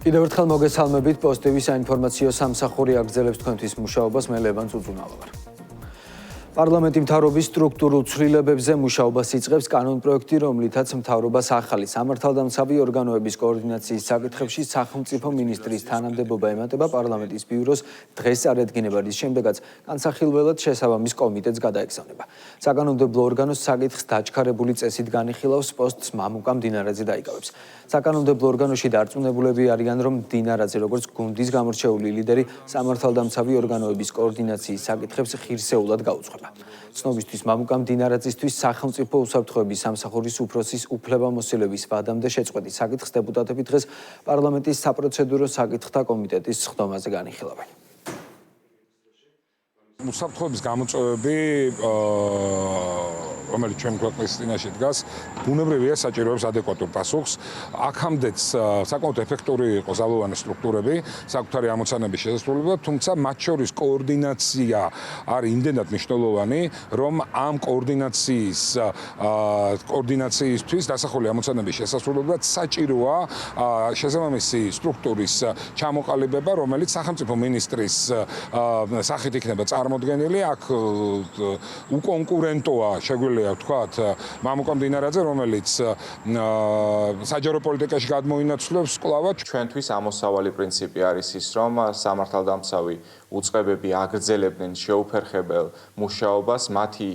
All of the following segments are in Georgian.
კიდევ ერთხელ მოგესალმებით პოზიტივის საინფორმაციო სამსახური აგრძელებს თქვენთვის მუშაობას მე ლევან წუწუნავა ვარ. პარლამენტი მთავრობის სტრუქტურულ ცვლილებებზე მუშაობას იწყებს კანონპროექტი, რომლითაც მთავრობას ახალი სამართალდამცავი ორგანოების კოორდინაციის საკითხებში სახელმწიფო მინისტრის თანამდებობა ემატება პარლამენტის ბიუროს დღეს წარადგინება, რის შემდეგაც განსახილველად შესაბამის კომიტეტს გადაეგზავნება. საკანონმდებლო ორგანოს საკითხს დაჩქარებული წესით განიხილავს პოსტს მამუკა მდინარაძე დაიკავებს. საკანონმდებლო ორგანოში დარწმუნებულები არიან, რომ მდინარაძე როგორც გუნდის გამორჩეული ლიდერი სამართალდამცავი ორგანოების კოორდინაციის საკითხებს ღირსეულად გაუძღვება. ცნობისთვის მამუკა მდინარაძისთვის სახელმწიფო უსაფრთხოების სამსახურის უფროსის უფლებამოსილების ვადამდე შეწყვეტის საკითხს დეპუტატები დღეს პარლამენტის საპროცედურო საკითხთა კომიტეტის სხდომაზე განიხილავენ. უსაფრთხოების გამოწვევები რომელიც ჩვენ ქვეყნის წინაშე დგას, ბუნებრივია საჭიროებს ადეკვატურ პასუხს. აქამდეც საკმაოდ ეფექტური იყო ძალოვანი სტრუქტურები, საკუთარი ამოცანების შესასრულებლად, თუმცა მათ შორის კოორდინაცია არის იმდენად მნიშვნელოვანი, რომ ამ კოორდინაციისთვის დასახული ამოცანების შესასრულებლად საჭიროა შესაბამისი სტრუქტურის ჩამოყალიბება, რომელიც სახელმწიფო მინისტრის სახით იქნება წარმოდგენილი. აქ უკონკურენტოა შეგვიძლია ვთქვათ მამუკა მდინარაძე, რომელიც საჯარო პოლიტიკაში გადმოინაცვლებს კლავად. ჩვენთვის ამოსავალი პრინციპი არის ის, რომ სამართალდამცავი უწყებები აგრძელებდნენ შეუფერხებელ მუშაობას, მათი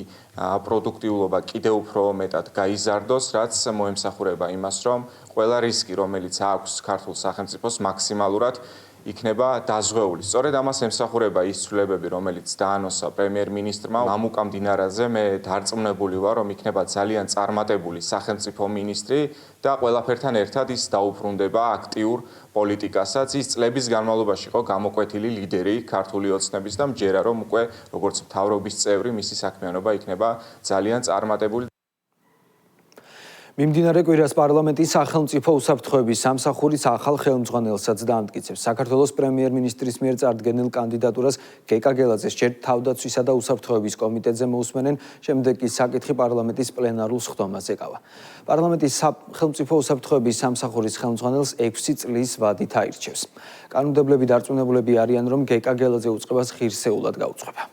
პროდუქტიულობა კიდევ უფრო მეტად გაიზარდოს, რაც მოემსახურება იმას, რომ ყველა რისკი, რომელიც აქვს ქართულ სახელმწიფოს, მაქსიმალურად იქნება დაზღვეული. სწორედ ამას ემსახურება ის ცვლილებები, რომელიც დაანონსა პრემიერ-მინისტრმა მამუკა მდინარაძე. მე დარწმუნებული ვარ, რომ იქნება ძალიან წარმატებული სახელმწიფო მინისტრი და ყველაფერთან ერთად ის დაუბრუნდება აქტიურ პოლიტიკასაც. ის წლების განმავლობაში იყო გამოკვეთილი ლიდერი ქართული ოცნების და მჯერა, რომ უკვე როგორც მთავრობის წევრი მისი საქმიანობა იქნება ძალიან წარმატებული. მიმდინარე კვირას პარლამენტის სახელმწიფო უსაფრთხოების სამსახურის ახალ ხელმძღვანელსაც დაამტკიცებს. საქართველოს პრემიერ-მინისტრის მიერ წარდგენილ კანდიდატურას გეკა გელაძეს ჯერ თავდაცვისა და უსაფრთხოების კომიტეტზე მოусმენენ, შემდეგ კი საკითხი პარლამენტის პლენარულ სხდომას ეკავა. პარლამენტის სახელმწიფო უსაფრთხოების სამსახურის ხელმძღვანელს 6 წლის ვადით აირჩევს. კანონმდებლები დარწმუნებულები არიან, რომ გეკა გელაძე უწყებას ღირსეულად გაუძღვება.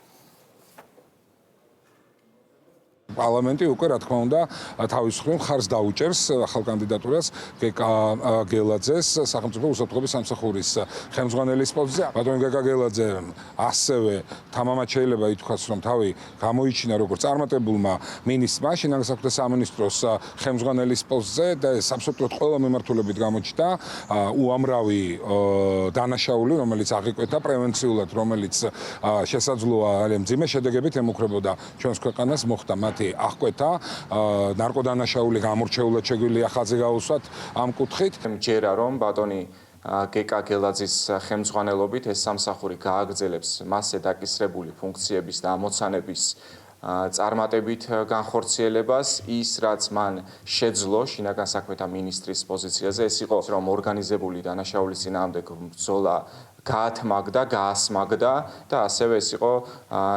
პარლამენტი უკვე რა თქმა უნდა თავის მხრივ მხარს დაუჭერს ახალ კანდიდატურას გეკა გელაძეს სახელმწიფო უსაფრთხოების სამსახურის ხელმძღვანელის პოსტზე. ბატონი გეკა გელაძე ასევე თამამად შეიძლება ითქვას, რომ თავი გამოიჩინა როგორც წარმატებულმა მინისტრმა შინაგან საქმეთა სამინისტროს ხელმძღვანელის პოსტზე და ეს აბსოლუტურად ყველა მიმართულებით გამოჩნდა უამრავი დანაშაული, რომელიც აღიკვეთა პრევენციულად, რომელიც შესაძლოა მძიმე შედეგებით ემუქრებოდა ჩვენს ქვეყანას, მოხდა მათი აღკვეთა, ნარკოდანაშაული გამორჩეულად შეგვიძლია ხაზი გაუსვათ ამ კუთხით. მჯერა რომ ბატონი გეკა გელაძის ხელმძღვანელობით ეს სამსახური გააგრძელებს მასზე დაკისრებული ფუნქციების და ამოცანების წარმატებით განხორციელებას. ის რაც მან შეძლო შინაგან საქმეთა მინისტრის პოზიციაზე, ეს იყო რომ ორგანიზებული დანაშაულის წინააღმდეგ ბრძოლა გაათმაგდა, გაასმაგდა და ასევე ეს იყო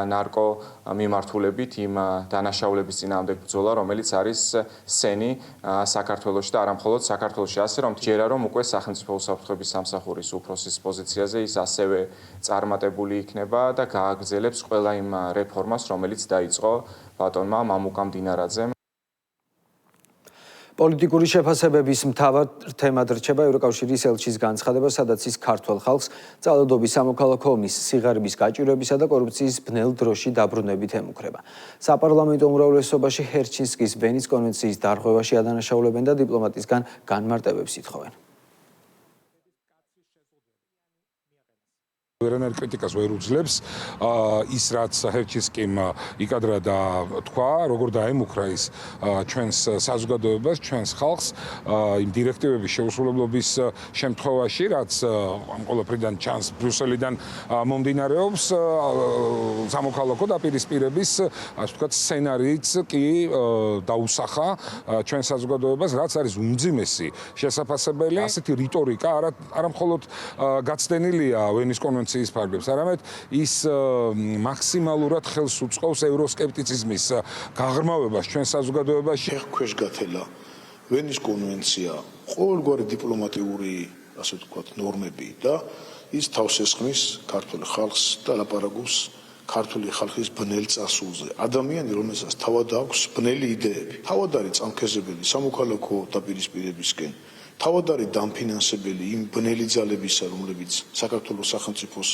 ნარკო მიმართულებით იმ დანაშაულების წინააღმდეგ ბრძოლა, რომელიც არის სენი საქართველოში და არა მხოლოდ საქართველოში. ასე რომ ჯერა რომ უკვე სახელმწიფო უსაფრთხოების სამსახურის უფროსის პოზიციაზე ის ასევე წარმატებული იქნება და გააგრძელებს ყველა იმ რეფორმას, რომელიც დაიწყო ბატონმა მამუკა მდინარაძემ. პოლიტიკური შეფასებების მთავარ თემად რჩება ევროკავშირის ელჩის განცხადება, სადაც ის ქართველ ხალხს ძალადობის სამოქალაქო ომის, სიღარიბის გაჭირვებისა და კორუფციის ბნელ დროში დაბრუნებით ემუქრება. საპარლამენტო უმრავლესობაში ჰელსინკის ვენის კონვენციის დარღვევაში ადანაშაულებენ და დიპლომატისგან განმარტებებს ითხოვენ. ვერანაირ კრიტიკას ვერ უძლებს ის რაც ჰელსინკიმ იკადრა და თქვა, როგორ დაემუქრა ის ჩვენს საზოგადოებას, ჩვენს ხალხს იმ დირექტივების შეუსრულებლობის შემთხვევაში, რაც ამ ყველაფრიდან ჩანს ბრიუსელიდან მომდინარეობს, სამოქალაქო დაპირისპირების, ასე ვთქვათ, სცენარიც კი დაუსახა ჩვენ საზოგადოებას, რაც არის უმძიმესი შესაძლებელი. ასეთი რიტორიკა არა მხოლოდ გაცდენილია ვენის კონვენციის ფარგლებს, არამედ ის მაქსიმალურად ხელს უწყობს ევროსკეპტიციზმის გაღრმავებას ჩვენ საზოგადოებაში. ქვეშ გათელა ვენის კონვენცია ყოველგვარი დიპლომატიური ასე ვთქვათ, ნორმები და ის თავს ესხმის ქართული ხალხს და ლაპარაკობს ქართული ხალხის ბნელ წასულზე. ადამიანი, რომელსაც თავად აქვს ბნელი იდეები, თავად არის წამქეზებელი სამოქალაქო დაპირისპირებისკენ, თავად არის დამფინანსებელი იმ ბნელი ძალებისა, რომლებიც საქართველოს სახელმწიფოს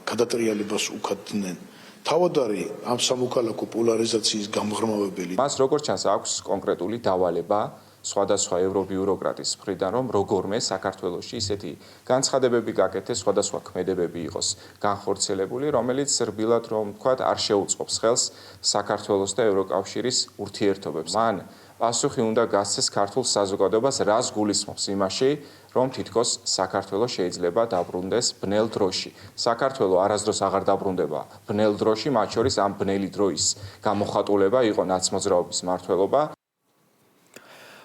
გადატრიალებას უკეთდნენ. თავად არის ამ სამოქალაქო პოლარიზაციის გამღრმავებელი. მას როგორც ჩანს აქვს კონკრეტული დავალება სხვადასხვა ევრობიუროკრატის მხრიდან, რომ როგორმე საქართველოში ისეთი განცხადებები გაკეთდეს, სხვადასხვა ქმედებები იყოს განხორციელებული, რომელიც რბილად რომ ვთქვათ, არ შეუწყობს ხელს საქართველოს და ევროკავშირის ურთიერთობებს. მან პასუხი უნდა გასცეს ქართულ საზოგადოებას, რაც გულისხმობს იმაში, რომ თითქოს საქართველოს შეიძლება დაბრუნდეს ბნელ დროში. საქართველო არასდროს აღარ დაბრუნდება ბნელ დროში, მათ შორის ამ ბნელი დროის გამოხატულება იყო ნაცმოძრაობის მმართველობა.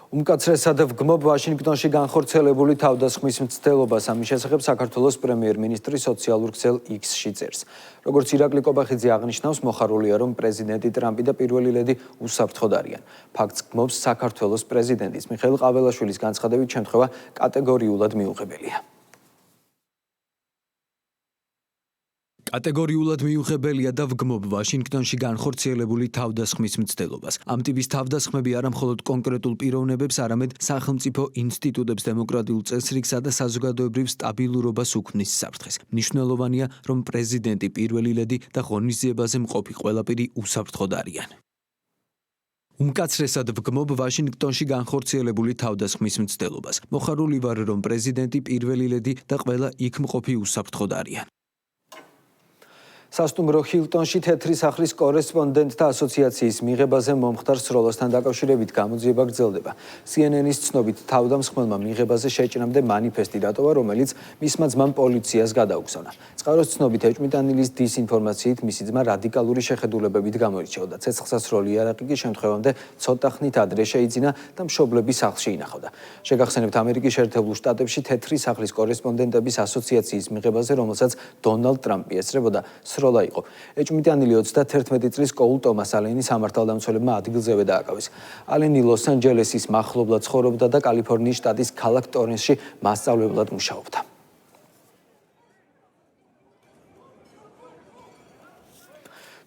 უმკაცრესად ვგმობ ვაშინგტონში განხორციელებული თავდასხმის მცდელობას. ამის შესახებ საქართველოს პრემიერ-მინისტრი სოციალურ ქსელ X-ში წერს. როგორც ირაკლი კობახიძე აღნიშნავს, მოხარულია, რომ პრეზიდენტი ტრამპი და პირველი ლედი უსაფრთხოდ არიან. ფაქტს გმობს საქართველოს პრეზიდენტის მიხეილ ყაველაშვილის განცხადებით, შემთხვევა კატეგორიულად მიუღებელია. კატეგორიულად მიუღებელია და ვგმობ ვაშინგტონში განხორციელებული თავდასხმის მცდელობას. ამ ტიპის თავდასხმები არა მხოლოდ კონკრეტულ პიროვნებებს, არამედ სახელმწიფო ინსტიტუტებს, დემოკრატიულ წესრიგსა და საზოგადოებრივ სტაბილურობას უქმნის საფრთხეს. მნიშვნელოვანია, რომ პრეზიდენტი, პირველი ლედი და ღონისძიებაზე მყოფი ყველაფერი უსაფრთხოდ არიან. უმკაცრესად ვგმობ ვაშინგტონში განხორციელებული თავდასხმის მცდელობას. მოხარული ვარ, რომ პრეზიდენტი, პირველი ლედი და ყველა იქ მყოფი უსაფრთხოდ არიან. სასტუმრო ჰილტონში თეთრი სახლის კორესპონდენტთა ასოციაციის მიღებაზე მომხდარ სროლასთან დაკავშირებით გამოძიება გრძელდება. CNN-ის ცნობით თავდამსხმელმა მიღებაზე შეჭრამდე მანიფესტი დატოვა, რომელიც მისმა ძმამ პოლიციას გადაუგზავნა. წყაროს ცნობით ეჭვმიტანილის დისინფორმაციით მისი ძმა რადიკალური შეხედულებებით გამოირჩეოდა. ცეცხლსასროლი იარაღი კი შემთხვევამდე ცოტა ხნით ადრე შეიძინა და მშობლების სახლში ინახავდა. შეგახსენებთ, ამერიკის შეერთებულ შტატებში თეთრი სახლის კორესპონდენტების ასოციაციის მიღებაზე, რომელსაც დონალდ ტრამპი ესწრებოდა, სროლა იყო. ეჭვმიტანილი 31 წლის კოულ ტომას ალენი სამართალდამცველებმა ადგილზევე დააკავეს. ალენი ლოს-ანჯელესის მახლობლად ცხოვრობდა და კალიფორნიის შტატის ქალაქ ტორენსში მასწავლებლად მუშაობდა.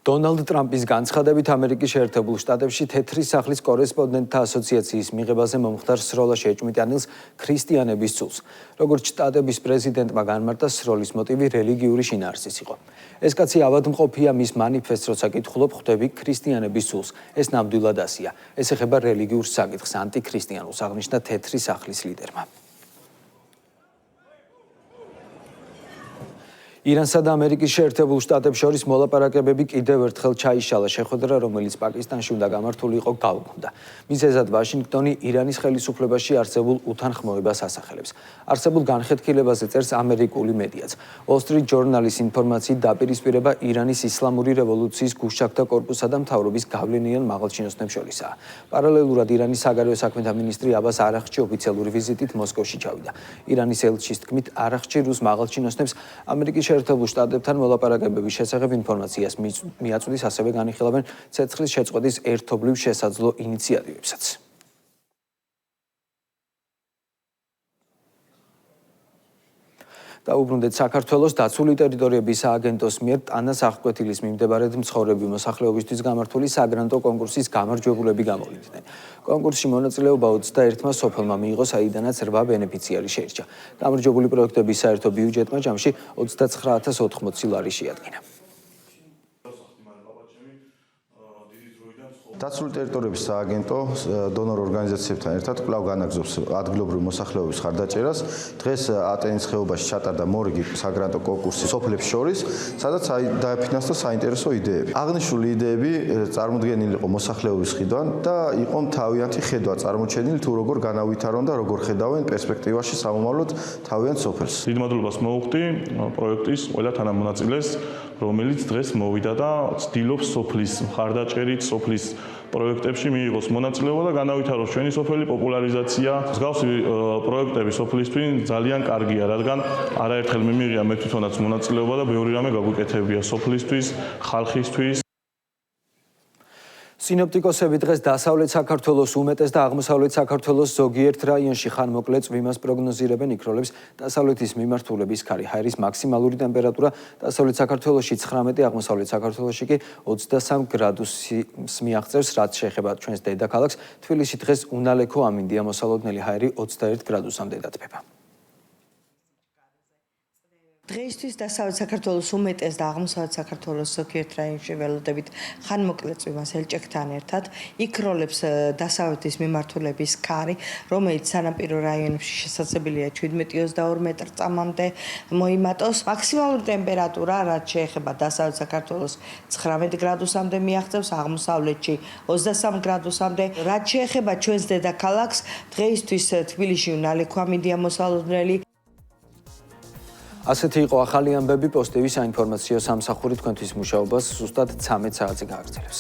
დონალდ ტრამპის განცხადებით ამერიკის შეერთებულ შტატებში თეთრი სახლის კორესპონდენტთა ასოციაციის მიღებაზე მომხდარ სროლაში ეჭვმიტანილს ქრისტიანების ცულს. როგორც შტატების პრეზიდენტმა განმარტა, სროლის მოტივი რელიგიური შინაარსის იყო. ეს კაცი ავადმყოფია, მის მანიფესტს როცა კითხულობ, ხვდები ქრისტიანების ცულს. ეს ნამდვილად ასია. ეს ეხება რელიგიურ საკითხს, ანტიქრისტიანულს, აღნიშნა თეთრი სახლის ლიდერმა. ირანსა და ამერიკის შეერთებულ შტატებს შორის მოლაპარაკებები კიდევ ერთხელ ჩაიშალა. შეხვედრა, რომელიც პაკისტანში უნდა გამართულიყო, გაუქმდა. მიზეზად ვაშინგტონი ირანის ხელისუფლებაში არსებულ უთანხმოებას ასახელებს. არსებულ განხეთქილებაზე წერს ამერიკული მედიაც. Wall Street Journal-ის ინფორმაციით დაპირისპირება ირანის ისლამური რევოლუციის გუშაგთა კორპუსსა და მთავრობის გავლენიან მაღალჩინოსნებს შორისაა. პარალელურად ირანის საგარეო საქმეთა მინისტრი აბას არაღჩი ოფიციალური ვიზიტით მოსკოვში ჩავიდა. ირანის ელჩის თქმით, არაღჩი რუს მაღალჩინოსნებს ამერიკის შეერთებულ შტატებთან მოლაპარაკებების შესახებ ინფორმაციას მიაწვდის, ასევე განიხილავენ ცეცხლის შეწყვეტის ერთობლივ შესაძლო ინიციატივებსაც. დაუბრუნდეთ საქართველოს დაცული ტერიტორიების სააგენტოს მიერ ტანას აღკვეთილის მიმდებარედ მცხოვრები მოსახლეობისთვის გამართული საგრანტო კონკურსის გამარჯვებულები გამოვიდნენ. კონკურსში მონაწილეობა 21-მა სოფელმა მიიღო, საიდანაც 8 ბენეფიციარი შეირჩა. გამარჯვებული პროექტების საერთო ბიუჯეტმა ჯამში 29,080 ლარი შეადგინა. დაცული ტერიტორიების სააგენტო დონორ ორგანიზაციებთან ერთად კვლავ განაგრძობს ადგილობრივი მოსახლეობის ხარდაჭერას. დღეს ატენის ხეობაში ჩატარდა მორიგი საგრანტო კონკურსი სოფლებს შორის, სადაც დააფინანსდა საინტერესო იდეები. აღნიშნული იდეები წარმოდგენილი იყო მოსახლეობის მხრიდან და იყო თავიანთი ხედვა წარმოჩენილი თუ როგორ განავითარონ და როგორ ხედავენ პერსპექტივაში სამომავლოდ თავიანთ სოფელს. დიდ მადლობას მოვუხდი პროექტის ყველა თანამონაწილეს, რომელიც დღეს მოვიდა და ცდილობს სოფლის მხარდაჭერით, სოფლის პროექტებში მიიღოს მონაწილეობა და განავითაროს ჩვენი სოფელი პოპულარიზაცია. მსგავსი პროექტები სოფლისთვის ძალიან კარგია, რადგან არაერთხელ მიმიღია მე თვითონაც მონაწილეობა და ბევრი რამე გაგვიკეთებია სოფლისთვის, ხალხისთვის. სინოპტიკოსები დღეს დასავლეთ საქართველოს უმეტეს და აღმოსავლეთ საქართველოს ზოგიერთ რაიონში ხანმოკლე წვიმას პროგნოზირებენ, იქროლებს დასავლეთის მიმართულების ქარი. ჰაერის მაქსიმალური ტემპერატურა დასავლეთ საქართველოში 19, აღმოსავლეთ საქართველოში კი 23 გრადუსს მიაღწევს, რაც შეეხება ჩვენს დედაქალაქს. თბილისში დღეს უნალექო ამინდია, მოსალოდნელი ჰაერი 21 გრადუსამდე დათბება. დღეისთვის დასავლეთ საქართველოს უმეტეს და აღმოსავლეთ საქართველოს ზოგიერთ რაიონში ველოდებით ხანმოკლე წვიმას ელჭექთან ერთად იქროლებს დასავლეთის მიმართულების ქარი, რომელიც სანაპირო რაიონებში შესაძლებელია 17-22 მეტრ-წამამდე მოიმატოს. მაქსიმალური ტემპერატურა, რაც შეეხება დასავლეთ საქართველოს 19 გრადუსამდე მიაღწევს, აღმოსავლეთში 23 გრადუსამდე. რაც შეეხება ჩვენს დედაქალაქს, დღეისთვის თბილისში უნალექო ამინდია, მოსალოდნელი. ასეთი იყო ახალი ამბები, პოსტ TV საინფორმაციო სამსახური თქვენთვის მუშაობას ზუსტად 13 საათზე გააგრძელებს.